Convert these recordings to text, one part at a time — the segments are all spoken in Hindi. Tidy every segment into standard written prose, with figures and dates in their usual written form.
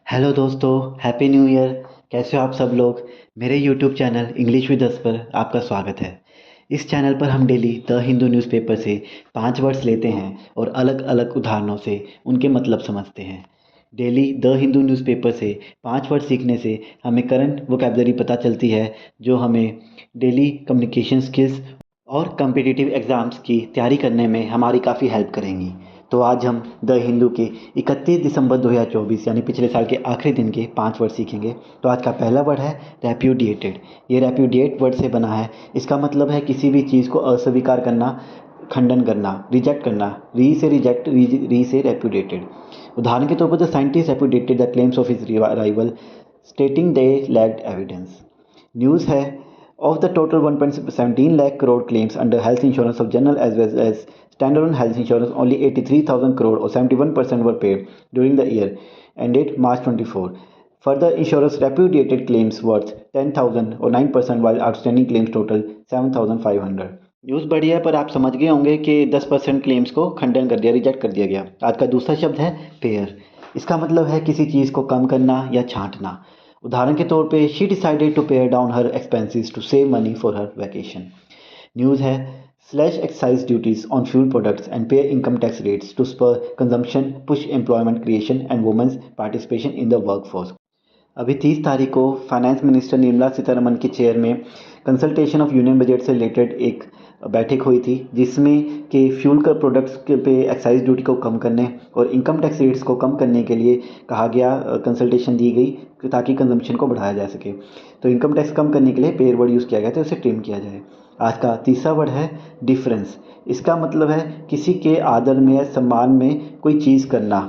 हेलो दोस्तों, हैप्पी न्यू ईयर। कैसे हो आप सब लोग। मेरे YouTube channel English with us पर आपका स्वागत है। इस चैनल पर हम डेली द हिंदू न्यूज़पेपर से 5 वर्ड्स लेते हैं और अलग अलग उदाहरणों से उनके मतलब समझते हैं। डेली द हिंदू न्यूज़पेपर से 5 वर्ड सीखने से हमें करंट वोकैबुलरी पता चलती है, जो हमें डेली कम्युनिकेशन स्किल्स और कम्पिटिटिव एग्ज़ाम्स की तैयारी करने में हमारी काफ़ी हेल्प करेंगी। तो आज हम द हिंदू के 31 दिसंबर 2024 यानी पिछले साल के आखिरी दिन के 5 वर्ड सीखेंगे। तो आज का पहला वर्ड है रेप्यूडिएटेड। ये रेप्यूडिएट वर्ड से बना है। इसका मतलब है किसी भी चीज़ को अस्वीकार करना, खंडन करना, रिजेक्ट करना। री से रिजेक्ट, री से रेप्यूडिएटेड। उदाहरण के तौर पर the scientist repudiated the claims of his rival stating they lacked evidence. News है of the total 1.17 lakh crore claims under health insurance of general as well as standalone health insurance, only 83,000 crore or 71% were paid during the year ended March 24. Further, insurers repudiated claims worth 10,000 or 9%, while outstanding claims total 7,500. News बढ़ी है, पर आप समझ गए होंगे कि 10% क्लेम्स को खंडन कर दिया, रिजेक्ट कर दिया गया। आज का दूसरा शब्द है पेयर। इसका मतलब है किसी चीज़ को कम करना या छांटना। उदाहरण के तौर पे she decided to pare down her expenses to save money for her vacation. News है slash excise duties on fuel products and pare income tax rates to spur consumption, push employment creation and women's participation in the workforce. अभी 30 तारीख को फाइनेंस मिनिस्टर निर्मला सीतारमण के चेयर में कंसल्टेशन ऑफ यूनियन बजट से रिलेटेड एक बैठक हुई थी, जिसमें कि फ्यूल का प्रोडक्ट्स के पे एक्साइज ड्यूटी को कम करने और इनकम टैक्स रेट्स को कम करने के लिए कहा गया, कंसल्टेशन दी गई ताकि कंजम्पशन को बढ़ाया जा सके। तो इनकम टैक्स कम करने के लिए पेयर वर्ड यूज़ किया गया, तो उसे ट्रिम किया जाए। आज का तीसरा वर्ड है डिफरेंस। इसका मतलब है किसी के आदर में या सम्मान में कोई चीज़ करना,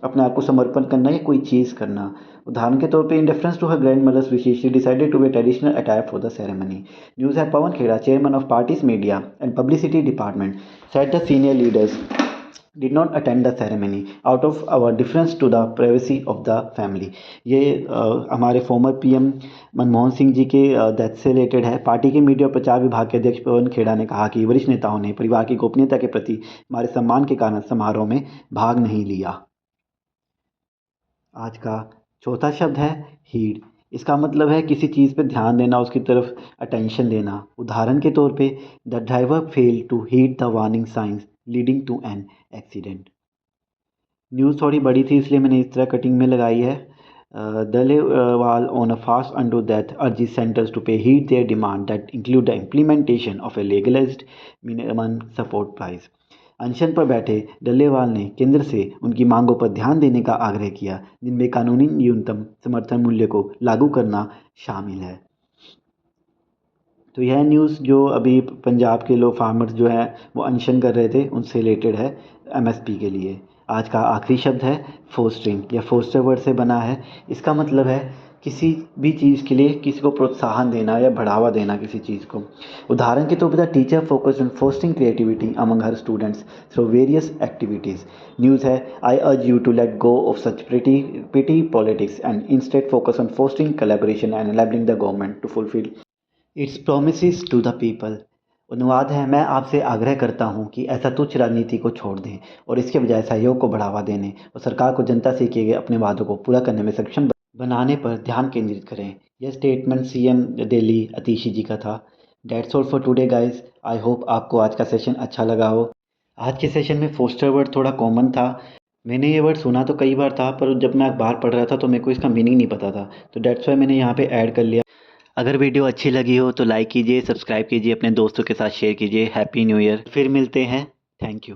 अपने आप को समर्पण करना या कोई चीज़ करना। उदाहरण के तौर पे in reference to her grandmother's wishes she decided to wear traditional attire for the ceremony. News है Pawan Khera, chairman of party's media and publicity department, said the senior leaders did not attend the ceremony out of our difference to the privacy of the family। ये हमारे फॉर्मर पीएम मनमोहन सिंह जी के डेथ से रिलेटेड है। पार्टी के मीडिया और प्रचार विभाग के अध्यक्ष पवन खेड़ा ने कहा कि वरिष्ठ नेताओं ने परिवार की गोपनीयता के प्रति हमारे सम्मान के कारण समारोह में भाग नहीं लिया। आज का चौथा शब्द है हीड। इसका मतलब है किसी चीज़ पर ध्यान देना, उसकी तरफ अटेंशन देना। उदाहरण के तौर पे the driver fail to heed the warning signs leading to an accident. News थोड़ी बड़ी थी, इसलिए मैंने इस तरह कटिंग में लगाई है। Dalewal on a fast unto death urges centers to pay heed their demand that include the implementation of a legalized minimum support price। अनशन पर बैठे डल्लेवाल ने केंद्र से उनकी मांगों पर ध्यान देने का आग्रह किया, जिनमें कानूनी न्यूनतम समर्थन मूल्य को लागू करना शामिल है। तो यह न्यूज़ जो अभी पंजाब के लोग फार्मर्स जो है वो अनशन कर रहे थे, उनसे रिलेटेड है, एमएसपी के लिए। आज का आखिरी शब्द है फोस्टरिंग। यह फोस्टर वर्ड से बना है। इसका मतलब है किसी भी चीज़ के लिए किसी को प्रोत्साहन देना या बढ़ावा देना किसी चीज़ को। उदाहरण के तौर पर the teacher focused on fostering creativity among her students through various activities. News है I urge you to let go of such petty politics and instead focus on fostering collaboration and enabling the government to fulfil its promises to the people. अनुवाद है, मैं आपसे आग्रह करता हूं कि ऐसा तुच्छ राजनीति को छोड़ दें और इसके बजाय सहयोग को बढ़ावा देने और सरकार को जनता से किए गए अपने वादों को पूरा करने में सक्षम बनाने पर ध्यान केंद्रित करें। यह स्टेटमेंट सीएम दिल्ली अतीशी जी का था। That's all for today guys. I hope आपको आज का सेशन अच्छा लगा हो। आज के सेशन में फोस्टर वर्ड थोड़ा कॉमन था। मैंने ये वर्ड सुना तो कई बार था, पर जब मैं अखबार पढ़ रहा था तो मेरे को इसका मीनिंग नहीं पता था, तो डेट्स वाई मैंने यहाँ पे ऐड कर लिया। अगर वीडियो अच्छी लगी हो तो लाइक कीजिए, सब्सक्राइब कीजिए, अपने दोस्तों के साथ शेयर कीजिए। Happy new year. फिर मिलते हैं। Thank you.